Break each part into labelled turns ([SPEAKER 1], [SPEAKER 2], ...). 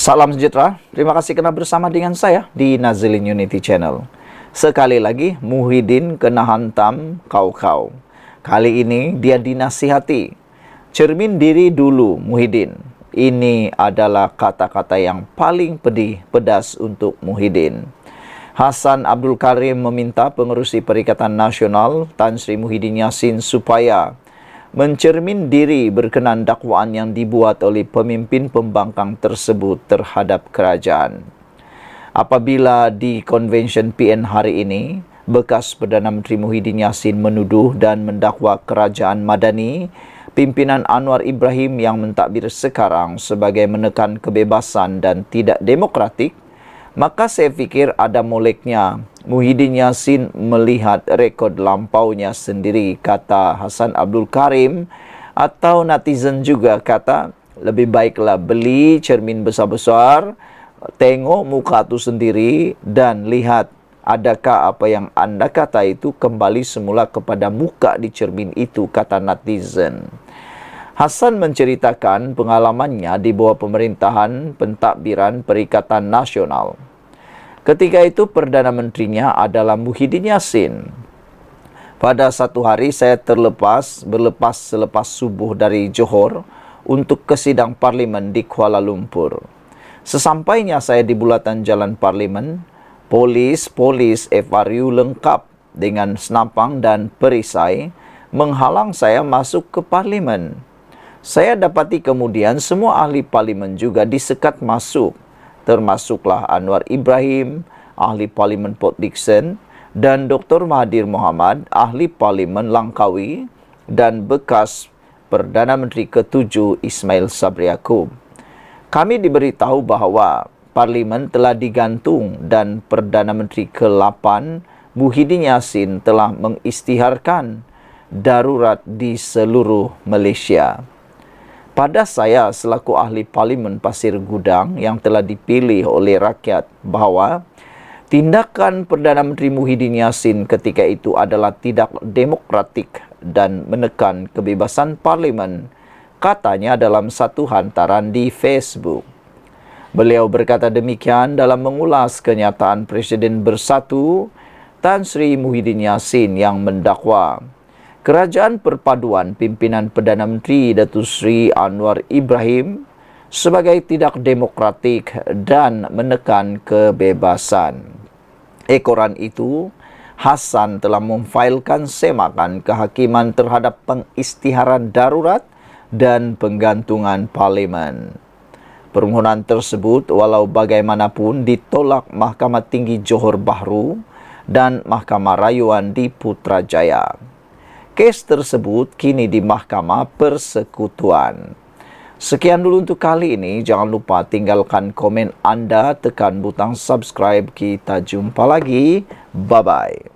[SPEAKER 1] Salam sejahtera, terima kasih kerana bersama dengan saya di Nazilin Unity Channel. Sekali lagi, Muhyiddin kena hantam kau-kau. Kali ini dia dinasihati. Cermin diri dulu Muhyiddin. Ini adalah kata-kata yang paling pedas untuk Muhyiddin. Hasan Abdul Karim meminta pengerusi Perikatan Nasional Tan Sri Muhyiddin Yassin supaya mencermin diri berkenaan dakwaan yang dibuat oleh pemimpin pembangkang tersebut terhadap kerajaan. Apabila di Convention PN hari ini, bekas Perdana Menteri Muhyiddin Yassin menuduh dan mendakwa kerajaan Madani, pimpinan Anwar Ibrahim yang mentadbir sekarang sebagai menekan kebebasan dan tidak demokratik, maka saya fikir ada moleknya Muhyiddin Yassin melihat rekod lampaunya sendiri, kata Hasan Abdul Karim, atau netizen juga kata, lebih baiklah beli cermin besar-besar, tengok muka tu sendiri dan lihat adakah apa yang anda kata itu kembali semula kepada muka di cermin itu, kata netizen. Hasan menceritakan pengalamannya di bawah pemerintahan pentadbiran Perikatan Nasional. Ketika itu Perdana Menterinya adalah Muhyiddin Yassin. Pada satu hari saya berlepas selepas subuh dari Johor untuk ke sidang parlimen di Kuala Lumpur. Sesampainya saya di bulatan jalan parlimen, polis FRU lengkap dengan senapang dan perisai menghalang saya masuk ke parlimen. Saya dapati kemudian semua ahli parlimen juga disekat masuk, termasuklah Anwar Ibrahim, ahli parlimen Port Dickson, dan Dr. Mahathir Mohamad, ahli parlimen Langkawi, dan bekas Perdana Menteri ke-7 Ismail Sabri Yaakob. Kami diberitahu bahawa parlimen telah digantung dan Perdana Menteri ke-8 Muhyiddin Yassin telah mengisytiharkan darurat di seluruh Malaysia. Pada saya selaku ahli parlimen Pasir Gudang yang telah dipilih oleh rakyat bahawa tindakan Perdana Menteri Muhyiddin Yassin ketika itu adalah tidak demokratik dan menekan kebebasan parlimen, katanya dalam satu hantaran di Facebook. Beliau berkata demikian dalam mengulas kenyataan Presiden Bersatu Tan Sri Muhyiddin Yassin yang mendakwa Kerajaan Perpaduan pimpinan Perdana Menteri Datuk Seri Anwar Ibrahim sebagai tidak demokratik dan menekan kebebasan. Ekoran itu, Hasan telah memfailkan semakan kehakiman terhadap pengisytiharan darurat dan penggantungan parlimen. Permohonan tersebut walau bagaimanapun ditolak Mahkamah Tinggi Johor Bahru dan Mahkamah Rayuan di Putrajaya. Kes tersebut kini di Mahkamah Persekutuan. Sekian dulu untuk kali ini. Jangan lupa tinggalkan komen anda, tekan butang subscribe. Kita jumpa lagi. Bye-bye.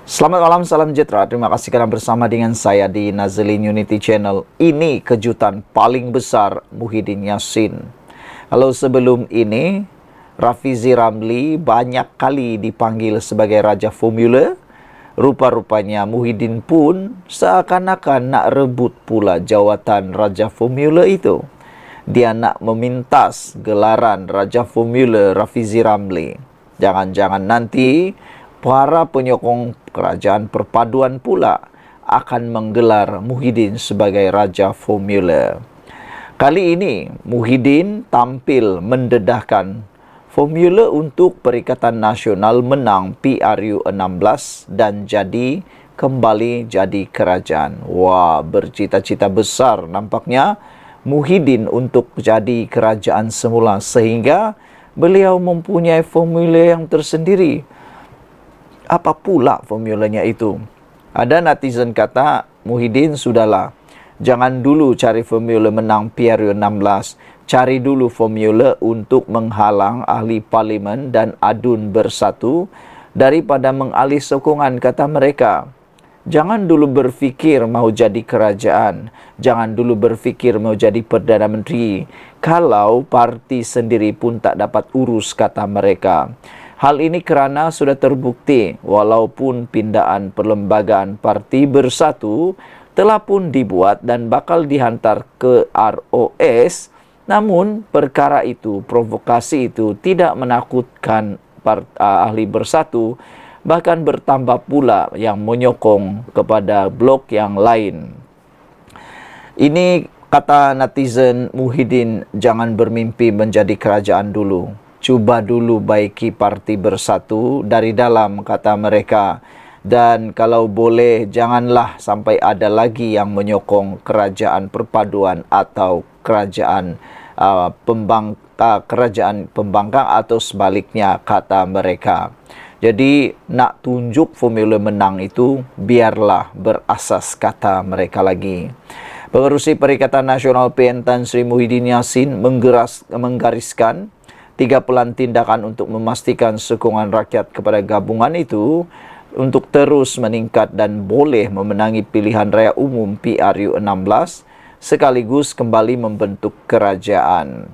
[SPEAKER 1] Selamat malam, salam sejahtera. Terima kasih kerana bersama dengan saya di Nazilin Unity Channel. Ini kejutan paling besar Muhyiddin Yassin. Kalau sebelum ini, Rafizi Ramli banyak kali dipanggil sebagai Raja Formula. Rupa-rupanya Muhyiddin pun seakan-akan nak rebut pula jawatan Raja Formula itu. Dia nak memintas gelaran Raja Formula Rafizi Ramli. Jangan-jangan nanti para penyokong Kerajaan Perpaduan pula akan menggelar Muhyiddin sebagai Raja Formula. Kali ini Muhyiddin tampil mendedahkan formula untuk Perikatan Nasional menang PRU 16 dan kembali jadi kerajaan. Wah, bercita-cita besar nampaknya Muhyiddin untuk jadi kerajaan semula sehingga beliau mempunyai formula yang tersendiri. Apa pula formulanya itu? Ada netizen kata, Muhyiddin sudahlah, jangan dulu cari formula menang PRU 16. Cari dulu formula untuk menghalang ahli parlimen dan adun bersatu daripada mengalih sokongan, kata mereka. Jangan dulu berfikir mahu jadi kerajaan. Jangan dulu berfikir mahu jadi Perdana Menteri. Kalau parti sendiri pun tak dapat urus, kata mereka. Hal ini kerana sudah terbukti walaupun pindaan perlembagaan Parti Bersatu telah pun dibuat dan bakal dihantar ke ROS, Namun, perkara itu, provokasi itu tidak menakutkan ahli Bersatu, bahkan bertambah pula yang menyokong kepada blok yang lain. Ini kata netizen Muhyiddin, jangan bermimpi menjadi kerajaan dulu. Cuba dulu baiki Parti Bersatu dari dalam, kata mereka. Dan kalau boleh, janganlah sampai ada lagi yang menyokong kerajaan perpaduan atau kerajaan kerajaan pembangkang atau sebaliknya, kata mereka. Jadi nak tunjuk formula menang itu biarlah berasas, kata mereka lagi. Pengerusi Perikatan Nasional PN Tan Sri Muhyiddin Yassin menggariskan 3 pelan tindakan untuk memastikan sokongan rakyat kepada gabungan itu untuk terus meningkat dan boleh memenangi pilihan raya umum PRU 16 sekaligus kembali membentuk kerajaan.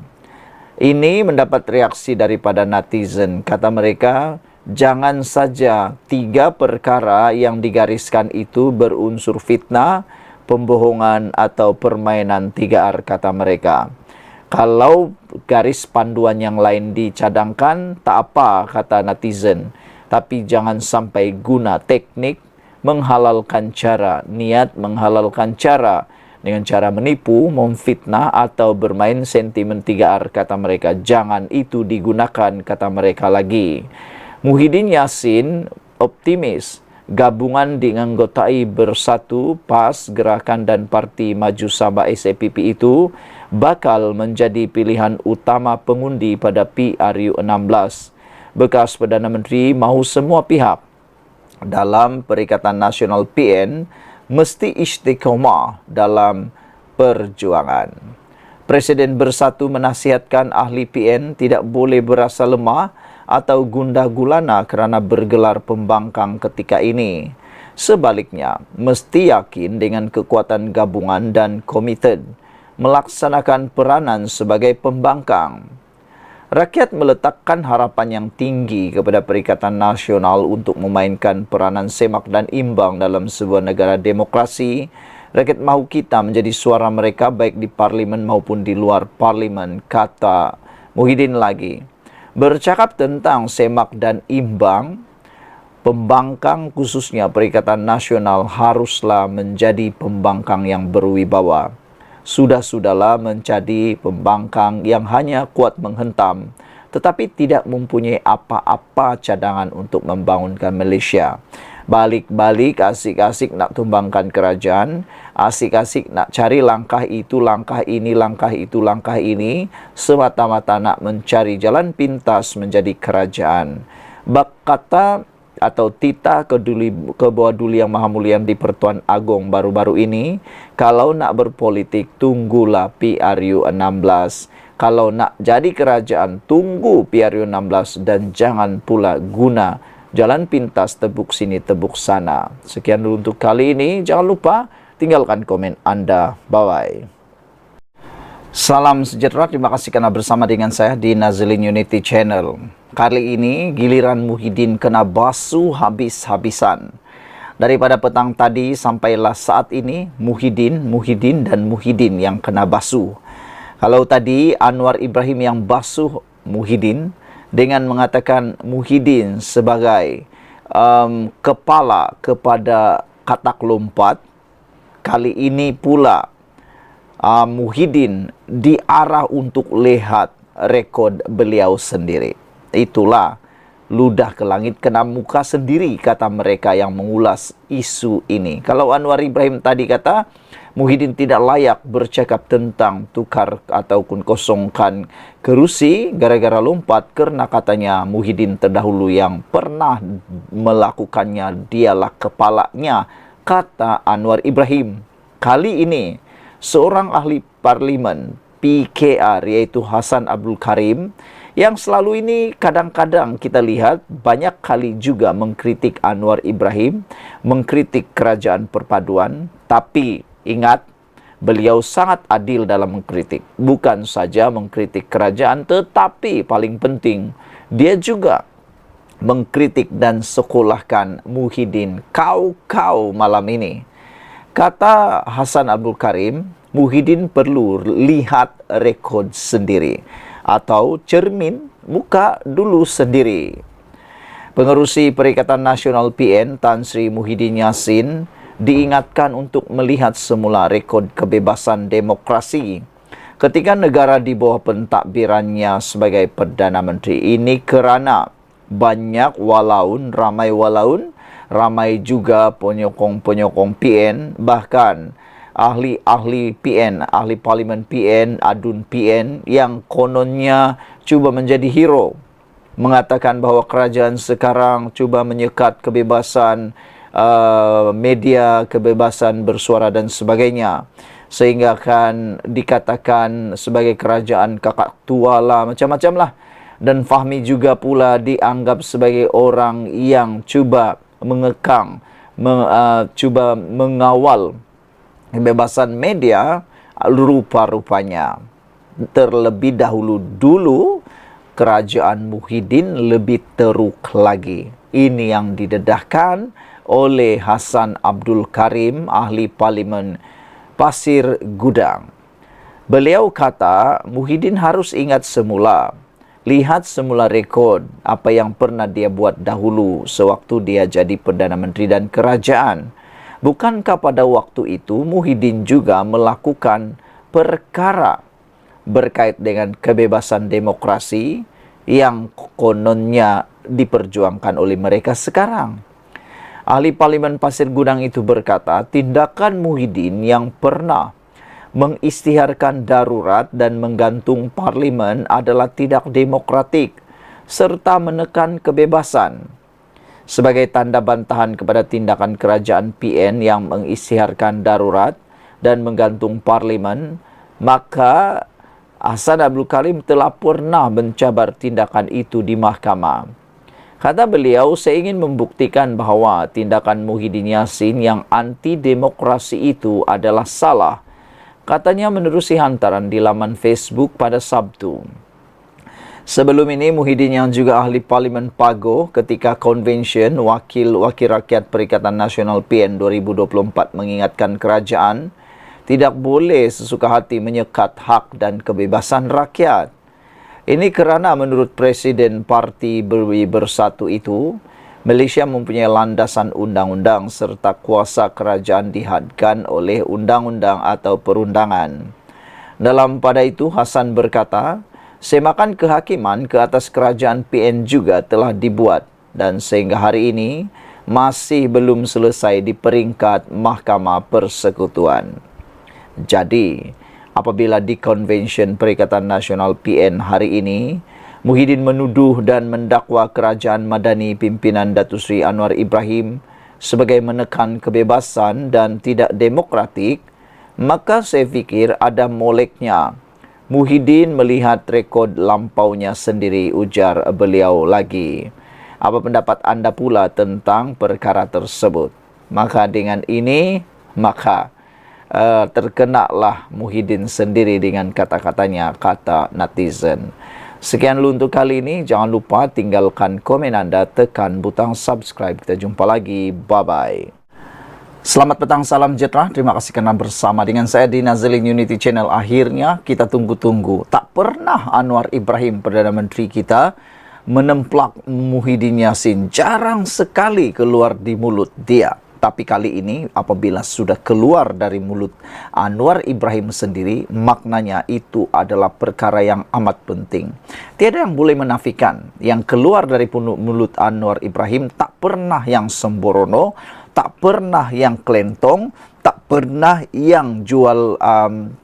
[SPEAKER 1] Ini mendapat reaksi daripada netizen. Kata mereka, jangan saja 3 perkara yang digariskan itu berunsur fitnah, pembohongan atau permainan 3R, kata mereka. Kalau garis panduan yang lain dicadangkan, tak apa, kata netizen. Tapi jangan sampai guna teknik menghalalkan cara, niat menghalalkan cara, dengan cara menipu, memfitnah atau bermain sentimen 3R, kata mereka. Jangan itu digunakan, kata mereka lagi. Muhyiddin Yassin optimis gabungan dianggotai Bersatu, PAS, Gerakan dan Parti Maju Sabah SAPP itu bakal menjadi pilihan utama pengundi pada PRU 16. Bekas Perdana Menteri mahu semua pihak dalam Perikatan Nasional PN mesti istiqomah dalam perjuangan. Presiden Bersatu menasihatkan ahli PN tidak boleh berasa lemah atau gundah gulana kerana bergelar pembangkang ketika ini. Sebaliknya, mesti yakin dengan kekuatan gabungan dan komited melaksanakan peranan sebagai pembangkang. Rakyat meletakkan harapan yang tinggi kepada Perikatan Nasional untuk memainkan peranan semak dan imbang dalam sebuah negara demokrasi. Rakyat mahu kita menjadi suara mereka baik di parlimen maupun di luar parlimen, kata Muhyiddin lagi. Bercakap tentang semak dan imbang, pembangkang khususnya Perikatan Nasional haruslah menjadi pembangkang yang berwibawa. Sudah-sudahlah menjadi pembangkang yang hanya kuat menghentam, tetapi tidak mempunyai apa-apa cadangan untuk membangunkan Malaysia. Balik-balik asik-asik nak tumbangkan kerajaan, asik-asik nak cari langkah itu, langkah ini, langkah itu, langkah ini, semata-mata nak mencari jalan pintas menjadi kerajaan. Bak kata atau tita kebawa duli yang maha mulia di Pertuan Agong baru-baru ini, kalau nak berpolitik tunggulah PRU 16. Kalau nak jadi kerajaan tunggu PRU 16 dan jangan pula guna jalan pintas tebuk sini tebuk sana. Sekian dulu untuk kali ini. Jangan lupa tinggalkan komen Anda. Bye-bye. Salam sejahtera, terima kasih karena bersama dengan saya di Nazilin Unity Channel. Kali ini giliran Muhyiddin kena basuh habis-habisan. Daripada petang tadi sampailah saat ini Muhyiddin dan Muhyiddin yang kena basuh. Kalau tadi Anwar Ibrahim yang basuh Muhyiddin dengan mengatakan Muhyiddin sebagai kepala kepada katak lompat, kali ini pula Muhyiddin diarah untuk lihat rekod beliau sendiri. Itulah ludah ke langit kena muka sendiri, kata mereka yang mengulas isu ini. Kalau Anwar Ibrahim tadi kata Muhyiddin tidak layak bercakap tentang tukar ataupun kosongkan kerusi gara-gara lompat, karena katanya Muhyiddin terdahulu yang pernah melakukannya, dialah kepalanya, kata Anwar Ibrahim. Kali ini seorang ahli parlimen PKR yaitu Hassan Abdul Karim yang selalu ini kadang-kadang kita lihat banyak kali juga mengkritik Anwar Ibrahim, mengkritik kerajaan perpaduan, tapi ingat, beliau sangat adil dalam mengkritik. Bukan saja mengkritik kerajaan, tetapi paling penting, dia juga mengkritik dan sekolahkan Muhyiddin. Kau malam ini. Kata Hassan Abdul Karim, Muhyiddin perlu lihat rekod sendiri atau cermin muka dulu sendiri. Pengerusi Perikatan Nasional PN Tan Sri Muhyiddin Yassin diingatkan untuk melihat semula rekod kebebasan demokrasi ketika negara di bawah pentadbirannya sebagai Perdana Menteri. Ini kerana banyak ramai juga penyokong-penyokong PN, bahkan ahli-ahli PN, ahli parlimen PN, adun PN yang kononnya cuba menjadi hero, mengatakan bahawa kerajaan sekarang cuba menyekat kebebasan media, kebebasan bersuara dan sebagainya, sehingga akan dikatakan sebagai kerajaan kakak tua lah, macam-macam lah. Dan Fahmi juga pula dianggap sebagai orang yang cuba mengekang, cuba mengawal kebebasan media rupa-rupanya. Terlebih dulu kerajaan Muhyiddin lebih teruk lagi. Ini yang didedahkan oleh Hassan Abdul Karim, ahli parlimen Pasir Gudang. Beliau kata Muhyiddin harus ingat semula, lihat semula rekod apa yang pernah dia buat dahulu sewaktu dia jadi Perdana Menteri dan kerajaan. Bukankah pada waktu itu Muhyiddin juga melakukan perkara berkait dengan kebebasan demokrasi yang kononnya diperjuangkan oleh mereka sekarang? Ahli Parlimen Pasir Gudang itu berkata, tindakan Muhyiddin yang pernah mengisytiharkan darurat dan menggantung parlimen adalah tidak demokratik serta menekan kebebasan. Sebagai tanda bantahan kepada tindakan kerajaan PN yang mengisytiharkan darurat dan menggantung parlimen, maka Hassan Abdul Karim telah pernah mencabar tindakan itu di mahkamah. Kata beliau, saya ingin membuktikan bahawa tindakan Muhyiddin Yassin yang anti-demokrasi itu adalah salah. Katanya menerusi hantaran di laman Facebook pada Sabtu. Sebelum ini, Muhyiddin yang juga ahli parlimen Pago ketika konvensyen Wakil-Wakil Rakyat Perikatan Nasional PN 2024 mengingatkan kerajaan tidak boleh sesuka hati menyekat hak dan kebebasan rakyat. Ini kerana menurut Presiden Parti Bersatu itu, Malaysia mempunyai landasan undang-undang serta kuasa kerajaan dihadkan oleh undang-undang atau perundangan. Dalam pada itu, Hassan berkata, semakan kehakiman ke atas kerajaan PN juga telah dibuat dan sehingga hari ini masih belum selesai di peringkat Mahkamah Persekutuan. Jadi, apabila di Konvensyen Perikatan Nasional PN hari ini, Muhyiddin menuduh dan mendakwa kerajaan madani pimpinan Datuk Seri Anwar Ibrahim sebagai menekan kebebasan dan tidak demokratik, maka saya fikir ada moleknya Muhyiddin melihat rekod lampaunya sendiri, ujar beliau lagi. Apa pendapat anda pula tentang perkara tersebut? Maka dengan ini, terkenalah Muhyiddin sendiri dengan kata-katanya, kata netizen. Sekian dulu untuk kali ini. Jangan lupa tinggalkan komen anda, tekan butang subscribe. Kita jumpa lagi. Bye-bye. Selamat petang, salam sejahtera. Terima kasih kerana bersama dengan saya di Nazilin Unity Channel. Akhirnya kita tunggu-tunggu. Tak pernah Anwar Ibrahim, Perdana Menteri kita, menemplak Muhyiddin Yassin. Jarang sekali keluar di mulut dia. Tapi kali ini apabila sudah keluar dari mulut Anwar Ibrahim sendiri, maknanya itu adalah perkara yang amat penting. Tiada yang boleh menafikan yang keluar dari mulut Anwar Ibrahim tak pernah yang sembrono, tak pernah yang kelentong, tak pernah yang jual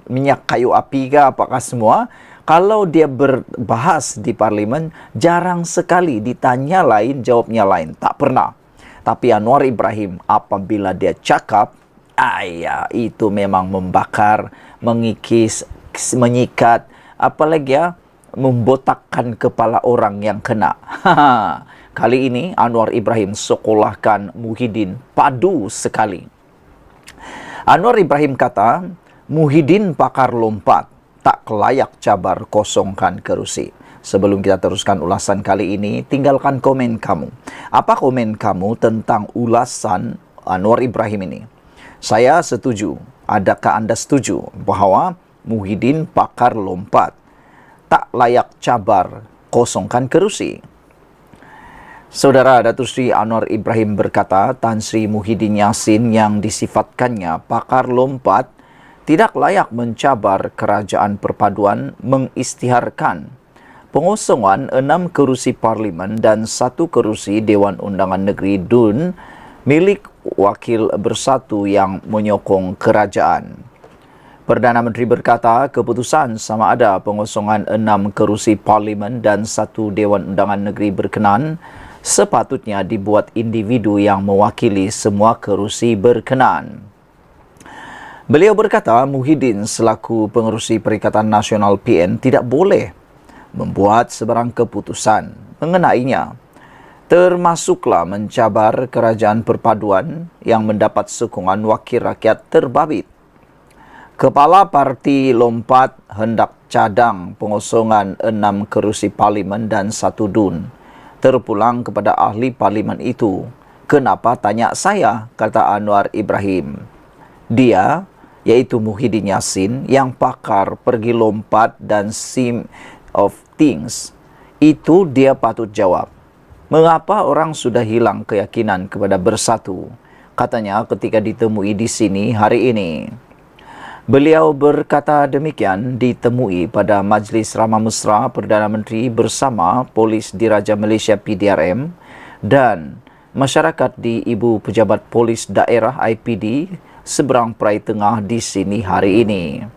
[SPEAKER 1] minyak kayu api ke apakah semua. Kalau dia berbahas di parlimen, jarang sekali ditanya lain, jawabnya lain. Tak pernah. Tapi Anwar Ibrahim apabila dia cakap, itu memang membakar, mengikis, menyikat, apalagi membotakkan kepala orang yang kena. Kali ini Anwar Ibrahim sekolahkan Muhyiddin padu sekali. Anwar Ibrahim kata, Muhyiddin pakar lompat, tak layak cabar kosongkan kerusi. Sebelum kita teruskan ulasan kali ini, tinggalkan komen kamu. Apa komen kamu tentang ulasan Anwar Ibrahim ini? Saya setuju adakah Anda setuju bahwa Muhyiddin pakar lompat, tak layak cabar, kosongkan kerusi? Saudara Datuk Seri Anwar Ibrahim berkata, Tan Sri Muhyiddin Yassin yang disifatkannya pakar lompat tidak layak mencabar kerajaan perpaduan mengisytiharkan pengosongan 6 kerusi parlimen dan 1 kerusi Dewan Undangan Negeri DUN milik Wakil Bersatu yang menyokong kerajaan. Perdana Menteri berkata keputusan sama ada pengosongan 6 kerusi parlimen dan 1 Dewan Undangan Negeri berkenan sepatutnya dibuat individu yang mewakili semua kerusi berkenan. Beliau berkata Muhyiddin selaku pengerusi Perikatan Nasional PN tidak boleh membuat sebarang keputusan mengenainya, termasuklah mencabar kerajaan perpaduan yang mendapat sokongan wakil rakyat terbabit. Kepala Parti Lompat hendak cadang pengosongan 6 kerusi parlimen dan 1 DUN. Terpulang kepada ahli parlimen itu. Kenapa tanya saya, kata Anwar Ibrahim. Dia, yaitu Muhyiddin Yassin, yang pakar pergi lompat dan sim of things, itu dia patut jawab. Mengapa orang sudah hilang keyakinan kepada Bersatu? Katanya ketika ditemui di sini hari ini. Beliau berkata demikian ditemui pada Majlis Ramah Mesra Perdana Menteri bersama Polis Diraja Malaysia PDRM dan masyarakat di Ibu Pejabat Polis Daerah IPD seberang Perai Tengah di sini hari ini.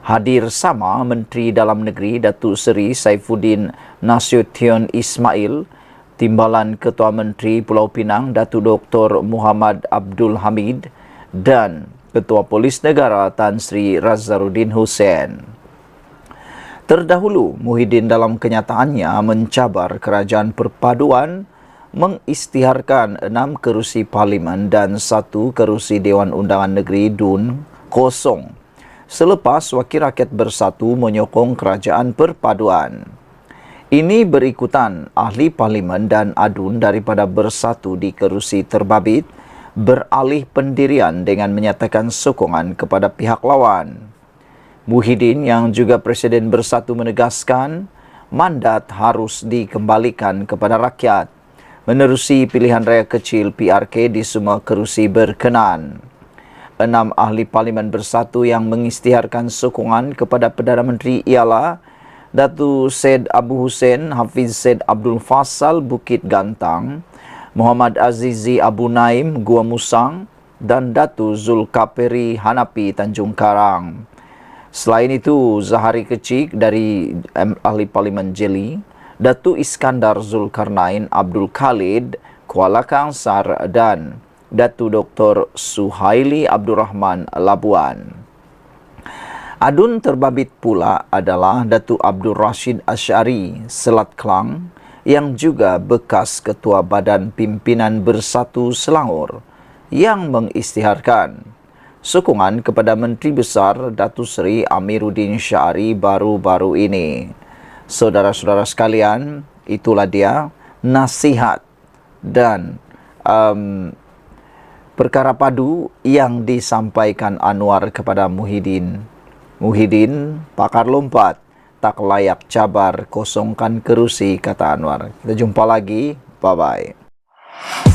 [SPEAKER 1] Hadir sama Menteri Dalam Negeri Datuk Seri Saifuddin Nasution Ismail, Timbalan Ketua Menteri Pulau Pinang Datuk Dr. Muhammad Abdul Hamid dan Ketua Polis Negara Tan Sri Razzaruddin Hussein. Terdahulu, Muhyiddin dalam kenyataannya mencabar kerajaan perpaduan mengisytiharkan 6 kerusi parlimen dan 1 kerusi Dewan Undangan Negeri DUN kosong selepas Wakil Rakyat Bersatu menyokong kerajaan perpaduan. Ini berikutan ahli parlimen dan ADUN daripada Bersatu di kerusi terbabit beralih pendirian dengan menyatakan sokongan kepada pihak lawan. Muhyiddin yang juga Presiden Bersatu menegaskan mandat harus dikembalikan kepada rakyat menerusi pilihan raya kecil PRK di semua kerusi berkenan. 6 ahli parlimen Bersatu yang mengisytiharkan sokongan kepada Perdana Menteri ialah Datuk Syed Abu Hussein Hafiz Syed Abdul Fassal Bukit Gantang, Muhammad Azizi Abu Naim Gua Musang dan Datuk Zulkaperi Hanapi Tanjung Karang. Selain itu, Zahari Kecik dari ahli parlimen Jeli, Datuk Iskandar Zulkarnain Abdul Khalid Kuala Kangsar dan Datuk Dr. Suhaili Abdul Rahman Labuan. Adun terbabit pula adalah Datuk Abdul Rashid Asyari Selat Kelang yang juga bekas Ketua Badan Pimpinan Bersatu Selangor yang mengisytiharkan sokongan kepada Menteri Besar Datuk Seri Amiruddin Syari baru-baru ini. Saudara-saudara sekalian, itulah dia nasihat dan perkara padu yang disampaikan Anwar kepada Muhyiddin. Muhyiddin, pakar lompat, tak layak cabar, kosongkan kerusi, kata Anwar. Kita jumpa lagi, bye-bye.